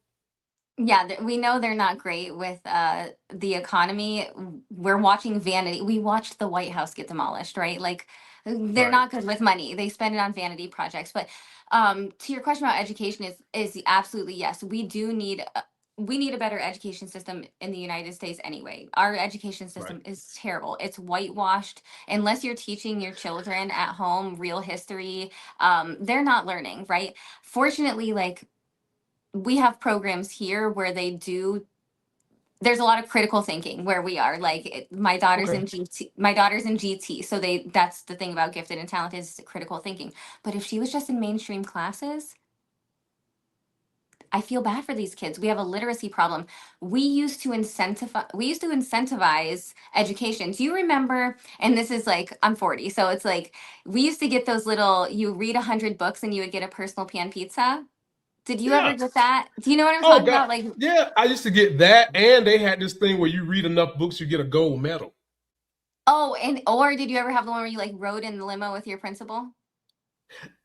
Yeah, we know they're not great with the economy. We're watching vanity. We watched the White House get demolished, right? Like, they're not good with money. They spend it on vanity projects. But to your question about education is absolutely yes. We need a better education system in the United States anyway. Our education system is terrible. It's whitewashed. Unless you're teaching your children at home real history, they're not learning, right? Fortunately, we have programs here where there's a lot of critical thinking where we are. Like, my daughter's in GT. So that's the thing about gifted and talented, is critical thinking. But if she was just in mainstream classes, I feel bad for these kids. We have a literacy problem. We used to incentivize education. Do you remember, and this is I'm 40, so it's we used to get those little, you read 100 books and you would get a personal pan pizza. Did you ever get that? Do you know what I'm talking about? Yeah, I used to get that, and they had this thing where you read enough books, you get a gold medal. Oh, or did you ever have the one where you rode in the limo with your principal?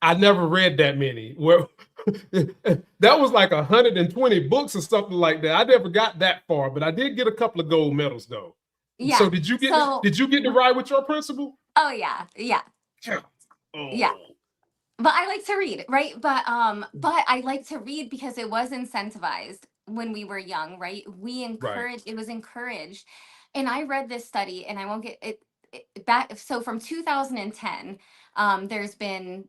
I never read that many. Well, that was 120 books or something like that. I never got that far, but I did get a couple of gold medals though. Yeah. So did you get to ride with your principal? Oh yeah. Oh. Yeah. But I like to read, right? But I like to read because it was incentivized when we were young, right? It was encouraged. And I read this study, and I won't get it back. So from 2010, there's been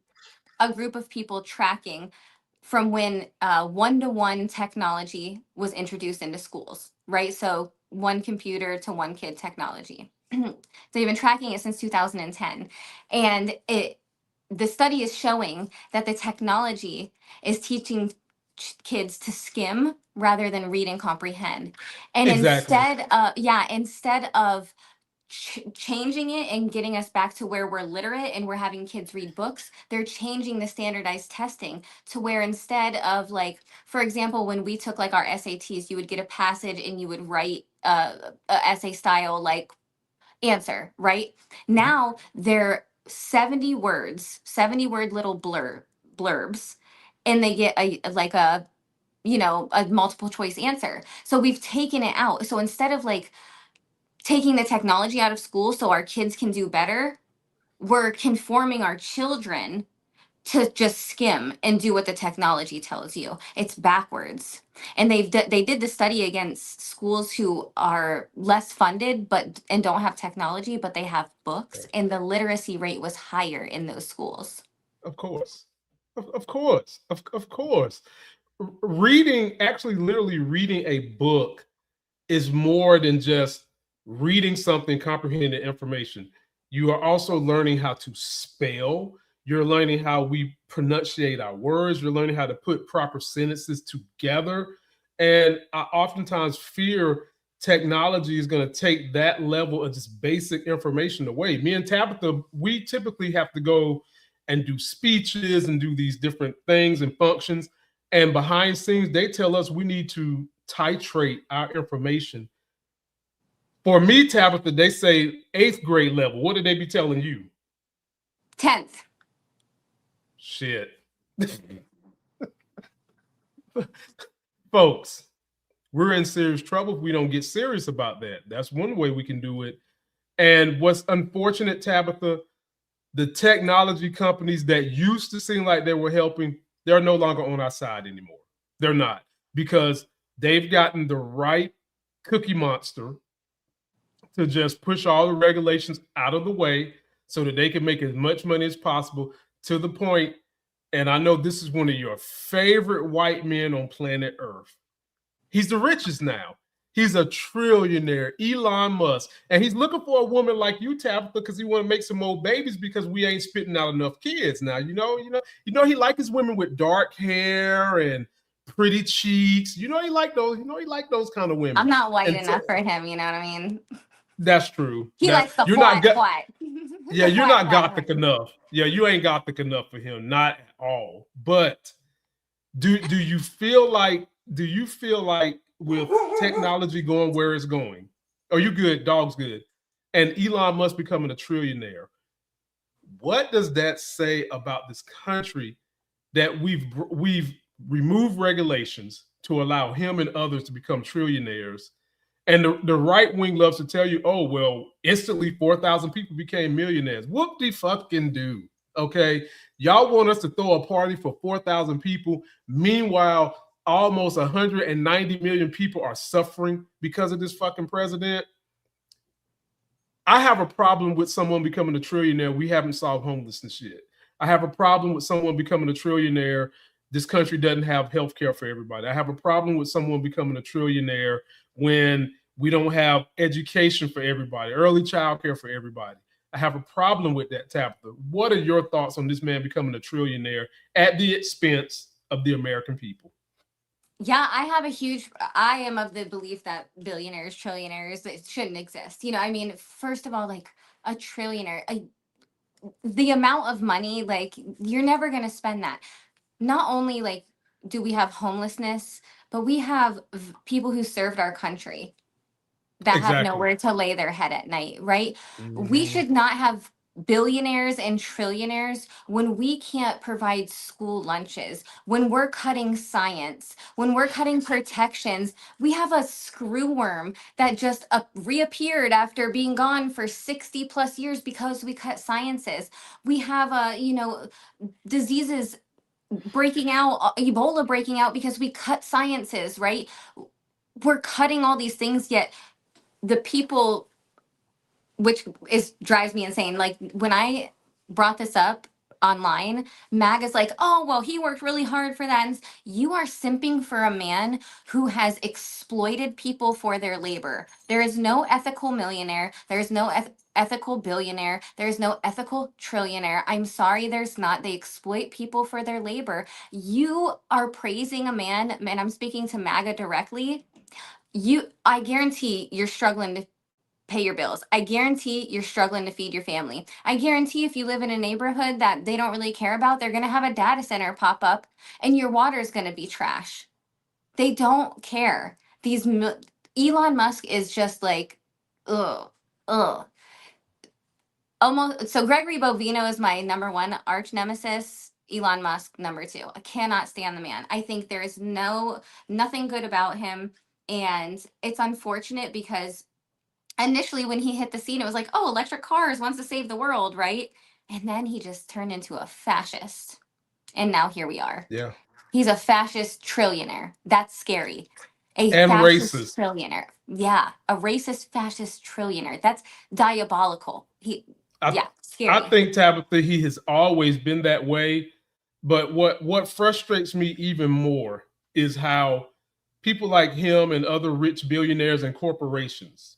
a group of people tracking from when one-to-one technology was introduced into schools, right? So one computer to one kid technology. So they've been tracking it since 2010. And the study is showing that the technology is teaching kids to skim rather than read and comprehend. And instead of changing it and getting us back to where we're literate and we're having kids read books, they're changing the standardized testing to where instead of for example, when we took our SATs, you would get a passage and you would write a essay style answer, right? Now they're 70 word little blurbs, and they get a multiple choice answer. So we've taken it out. So instead of taking the technology out of school so our kids can do better, we're conforming our children to just skim and do what the technology tells you. It's backwards. And they did the study against schools who are less funded and don't have technology, but they have books, and the literacy rate was higher in those schools. Of course. Of course. Literally reading a book is more than just reading something, comprehending the information. You are also learning how to spell. You're learning how we pronunciate our words. You're learning how to put proper sentences together. And I oftentimes fear technology is going to take that level of just basic information away. Me and Tabitha, we typically have to go and do speeches and do these different things and functions. And behind scenes, they tell us we need to titrate our information. For me, Tabitha, they say 8th grade level. What did they be telling you? 10th. Shit. Folks, we're in serious trouble if we don't get serious about that. That's one way we can do it. And what's unfortunate, Tabitha, the technology companies that used to seem like they were helping, they're no longer on our side anymore. They're not, because they've gotten the right cookie monster to just push all the regulations out of the way so that they can make as much money as possible, to the point, and I know this is one of your favorite white men on planet Earth. He's the richest now. He's a trillionaire, Elon Musk. And he's looking for a woman like you, Tabitha, because he want to make some more babies because we ain't spitting out enough kids now. You know, he like his women with dark hair and pretty cheeks. He like those, he like those kind of women. I'm not white enough for him, you know what I mean? That's true. He likes the flat. Yeah, you're not gothic enough. Yeah, you ain't gothic enough for him, not at all. But do you feel like with technology going where it's going? Are you good? Dog's good. And Elon Musk becoming a trillionaire. What does that say about this country that we've removed regulations to allow him and others to become trillionaires? And the right wing loves to tell you, oh, well, instantly 4,000 people became millionaires. Whoop-de-fucking do. Okay. Y'all want us to throw a party for 4,000 people. Meanwhile, almost 190 million people are suffering because of this fucking president. I have a problem with someone becoming a trillionaire. We haven't solved homelessness yet. I have a problem with someone becoming a trillionaire. This country doesn't have health care for everybody. I have a problem with someone becoming a trillionaire when we don't have education for everybody, early child care for everybody. I have a problem with that, Tabitha. What are your thoughts on this man becoming a trillionaire at the expense of the American people? Yeah, I am of the belief that billionaires, trillionaires, it shouldn't exist. I mean, first of all, like a trillionaire, the amount of money, like you're never going to spend that. Not only like do we have homelessness, but we have people who served our country that have nowhere to lay their head at night, right? Mm-hmm. We should not have billionaires and trillionaires when we can't provide school lunches, when we're cutting science, when we're cutting protections. We have a screwworm that just reappeared after being gone for 60 plus years because we cut sciences. We have diseases breaking out, Ebola breaking out because we cut sciences, right? We're cutting all these things, yet the people, which drives me insane. Like when I brought this up online, MAGA's like, oh, well, he worked really hard for that. And you are simping for a man who has exploited people for their labor. There is no ethical millionaire. There's no ethical billionaire. There's no ethical trillionaire. I'm sorry, there's not. They exploit people for their labor. You are praising a man, and I'm speaking to MAGA directly. I guarantee you're struggling to pay your bills. I guarantee you're struggling to feed your family. I guarantee if you live in a neighborhood that they don't really care about, they're going to have a data center pop up and your water is going to be trash. They don't care. Elon Musk is just like, ugh. Almost. So Gregory Bovino is my number one arch nemesis. Elon Musk, number two. I cannot stand the man. I think there is nothing good about him. And it's unfortunate because initially when he hit the scene, it was like, oh, electric cars wants to save the world, right? And then he just turned into a fascist. And now here we are. Yeah. He's a fascist trillionaire. That's scary. And fascist racist trillionaire. Yeah. A racist fascist trillionaire. That's diabolical. Scary. I think, Tabitha, he has always been that way. But what frustrates me even more is how people like him and other rich billionaires and corporations,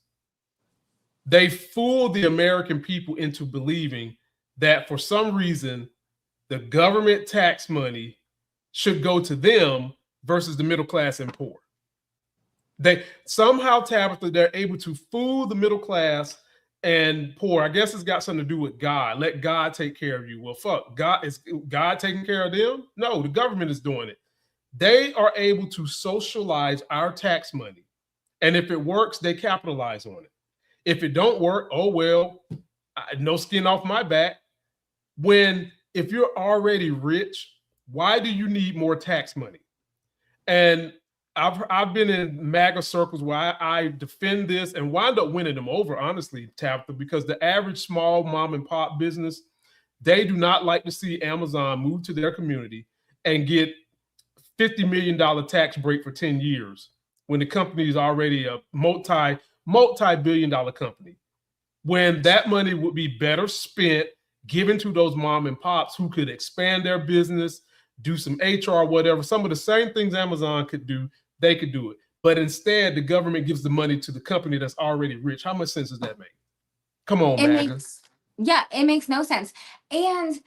they fool the American people into believing that for some reason, the government tax money should go to them versus the middle class and poor. They somehow, Tabitha, they're able to fool the middle class and poor. I guess it's got something to do with God. Let God take care of you. Well, fuck, God, is God taking care of them? No, the government is doing it. They are able to socialize our tax money. And if it works, they capitalize on it. If it don't work, oh well, no skin off my back. If you're already rich, why do you need more tax money? And I've been in MAGA circles where I defend this and wind up winning them over, honestly, Tabitha, because the average small mom and pop business, they do not like to see Amazon move to their community and get $50 million tax break for 10 years when the company is already a multi-billion dollar company. When that money would be better spent given to those mom and pops who could expand their business, do some HR, whatever, some of the same things Amazon could do, they could do it. But instead, the government gives the money to the company that's already rich. How much sense does that make? Come on, MAGA. It makes no sense. And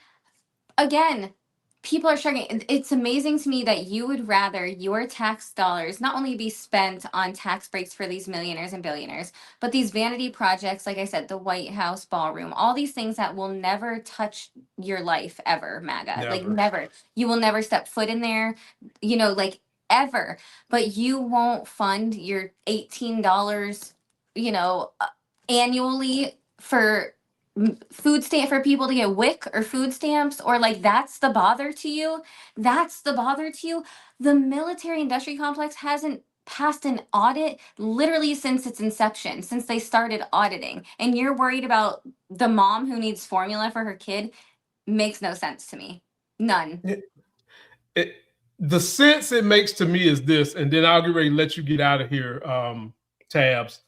again, people are struggling. It's amazing to me that you would rather your tax dollars not only be spent on tax breaks for these millionaires and billionaires, but these vanity projects, like I said, the White House ballroom, all these things that will never touch your life ever, MAGA. Never. Like never. You will never step foot in there, like ever. But you won't fund your $18, annually for food stamp for people to get WIC or food stamps, or like that's the bother to you. The military industry complex hasn't passed an audit literally since its inception, since they started auditing, and you're worried about the mom who needs formula for her kid. Makes no sense to me. None. The sense it makes to me is this, and then I'll get ready to let you get out of here, Tabs.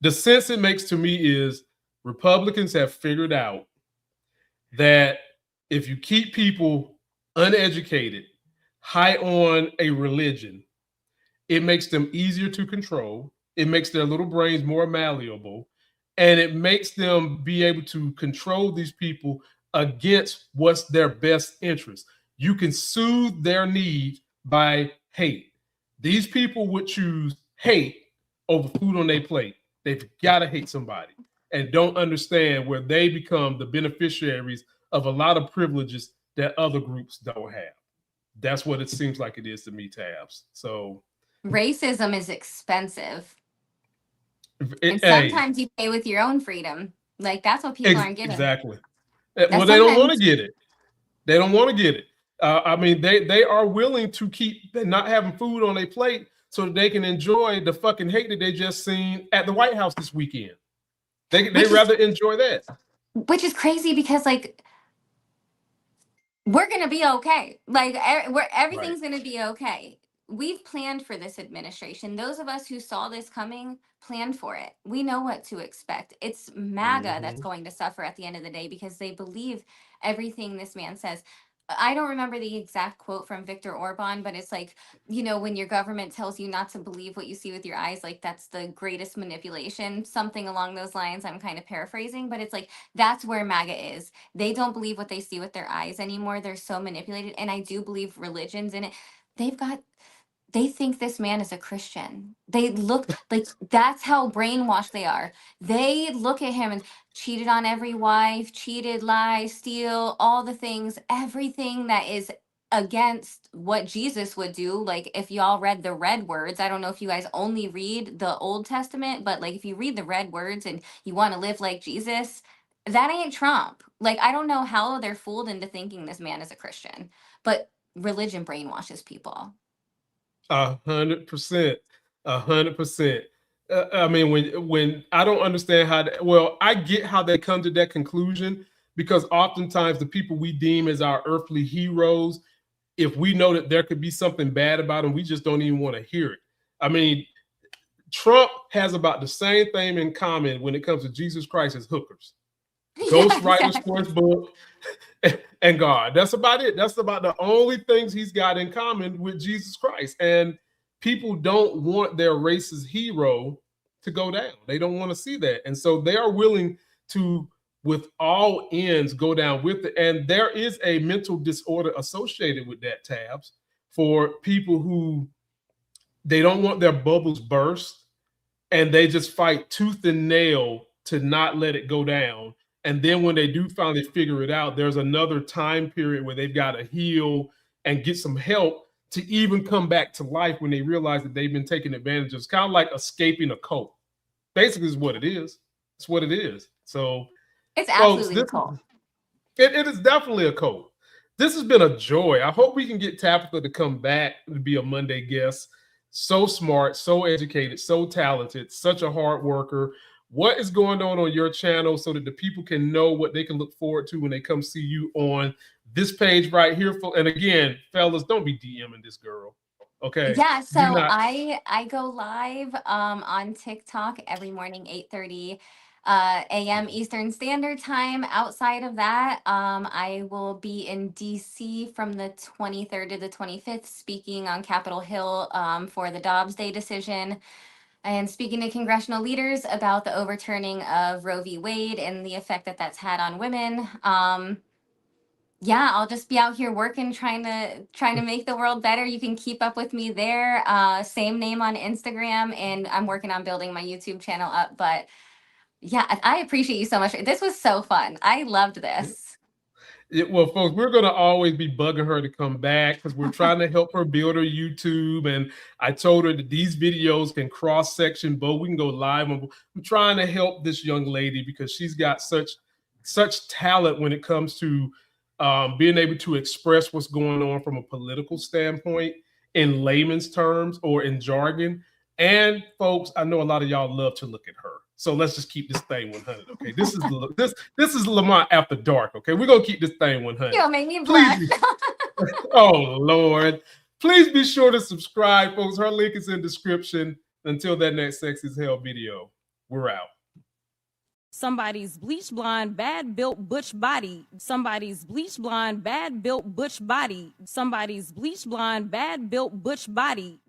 The sense it makes to me is Republicans have figured out that if you keep people uneducated, high on a religion, it makes them easier to control. It makes their little brains more malleable, and it makes them be able to control these people against what's their best interest. You can soothe their need by hate. These people would choose hate over food on their plate. They've got to hate somebody and don't understand where they become the beneficiaries of a lot of privileges that other groups don't have. That's what it seems like it is to me, Tabs. So racism is expensive. And sometimes you pay with your own freedom. Like that's what people aren't getting. Exactly. Well, they don't want to get it. They don't want to get it. I mean, they are willing to keep not having food on their plate so that they can enjoy the fucking hate that they just seen at the White House this weekend. They rather enjoy that. Which is crazy because like we're gonna be okay. Like everything's gonna be okay. We've planned for this administration. Those of us who saw this coming planned for it. We know what to expect. It's MAGA that's going to suffer at the end of the day because they believe everything this man says. I don't remember the exact quote from Viktor Orban, but it's like, when your government tells you not to believe what you see with your eyes, like that's the greatest manipulation, something along those lines. I'm kind of paraphrasing, but it's like, that's where MAGA is. They don't believe what they see with their eyes anymore. They're so manipulated. And I do believe religion's in it. They think this man is a Christian. They look like that's how brainwashed they are. They look at him and cheated on every wife, cheated, lie, steal, all the things, everything that is against what Jesus would do. Like if y'all read the red words, I don't know if you guys only read the Old Testament, but like if you read the red words and you want to live like Jesus, that ain't Trump. Like I don't know how they're fooled into thinking this man is a Christian, but religion brainwashes people. 100%. 100%. I mean, when I don't understand how, I get how they come to that conclusion because oftentimes the people we deem as our earthly heroes, if we know that there could be something bad about them, we just don't even want to hear it. I mean, Trump has about the same thing in common when it comes to Jesus Christ as hookers. Ghostwriters for his book and God. That's about it. That's about the only things he's got in common with Jesus Christ. And people don't want their racist hero to go down. They don't want to see that. And so they are willing to, with all ends, go down with it. And there is a mental disorder associated with that, Tabs, for people who they don't want their bubbles burst, and they just fight tooth and nail to not let it go down. And then when they do finally figure it out, there's another time period where they've got to heal and get some help to even come back to life when they realize that they've been taken advantage of. It's kind of like escaping a cult. Basically, is what it is. It's what it is. So it's absolutely a cult. It is definitely a cult. This has been a joy. I hope we can get Tabitha to come back to be a Monday guest. So smart, so educated, so talented, such a hard worker. What is going on your channel so that the people can know what they can look forward to when they come see you on this page right here? And again, fellas, don't be DMing this girl. Okay. Yeah, so I go live on TikTok every morning, 8:30 a.m. Eastern Standard Time. Outside of that, I will be in DC from the 23rd to the 25th speaking on Capitol Hill for the Dobbs Day decision and speaking to congressional leaders about the overturning of Roe v. Wade and the effect that that's had on women. Yeah, I'll just be out here working, trying to make the world better. You can keep up with me there. Same name on Instagram, and I'm working on building my YouTube channel up. But yeah, I appreciate you so much. This was so fun. I loved this. Well, folks, we're going to always be bugging her to come back because we're trying to help her build her YouTube. And I told her that these videos can cross-section both. We can go live. I'm trying to help this young lady because she's got such talent when it comes to being able to express what's going on from a political standpoint in layman's terms or in jargon. And folks, I know a lot of y'all love to look at her. So let's just keep this thing 100. Okay, this is Lamont After Dark. Okay, we're gonna keep this thing 100. You'll make me blush. Oh Lord, please be sure to subscribe, folks. Her link is in description. Until that next Sex is Hell video, we're out. Somebody's bleach blonde, bad built butch body. Somebody's bleach blonde, bad built butch body. Somebody's bleach blonde, bad built butch body.